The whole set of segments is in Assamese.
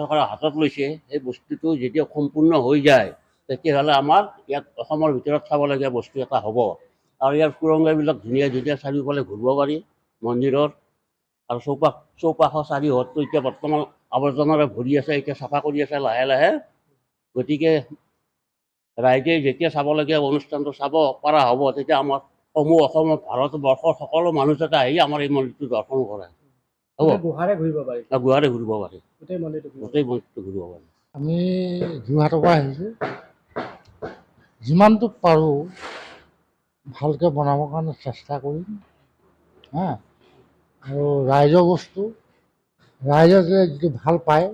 চৰকাৰে হাতত লৈছে সেই বস্তুটো যেতিয়া সম্পূৰ্ণ হৈ যায় তেতিয়াহ'লে আমাৰ ইয়াত অসমৰ ভিতৰত চাবলগীয়া বস্তু এটা হ'ব। আৰু ইয়াৰ সুৰংগবিলাক ধুনীয়া ধুনীয়া চাৰিওফালে ঘূৰিব পাৰি মন্দিৰৰ। আৰু চৌপাশৰ চাৰিওহৰটো এতিয়া বৰ্তমান আৱৰ্জনাৰে ভৰি আছে, এতিয়া চাফা কৰি আছে লাহে লাহে। গতিকে ৰাইজে যেতিয়া চাবলগীয়া অনুষ্ঠানটো চাব পৰা হ'ব তেতিয়া আমাৰ অসমৰ ভাৰতবৰ্ষৰ সকলো মানুহ যাতে আহি আমাৰ এই মন্দিৰটো দৰ্শন কৰে। হ'ব, গুহাৰে ঘূৰিব পাৰি, গোটেই মন্দিৰটো ঘূৰিব পাৰি। আমি যোৰহাটৰ পৰা আহিছোঁ। যিমানটো পাৰোঁ ভালকৈ বনাবৰ কাৰণে চেষ্টা কৰিম হা। আৰু ৰাইজৰ বস্তু ৰাইজে যিটো ভাল পায়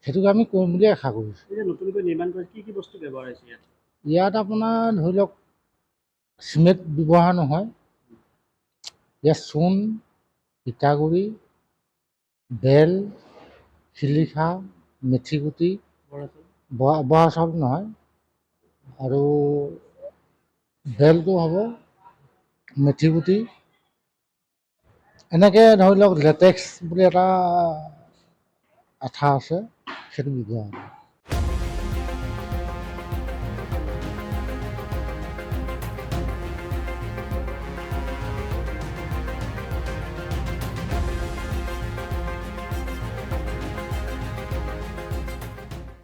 সেইটোকে আমি কৰিম বুলি আশা কৰিছোঁ। নতুনকৈ নিৰ্মাণ কৰি কি বস্তু ব্যৱহাৰ হৈছে ইয়াত? ইয়াত আপোনাৰ ধৰি লওক চিমেণ্ট ব্যৱহাৰ নহয়, ইয়াত চূণ, পিঠাগুড়ি, বেল, শিলিখা, মেথিগুটি, বৰা চাউল নহয়, আৰু বেলটো হ'ব, মেথিগুটি, এনেকৈ ধৰি লওক লেটেক্স বুলি এটা আঠা আছে সেইটো ব্যৱহাৰ হয়।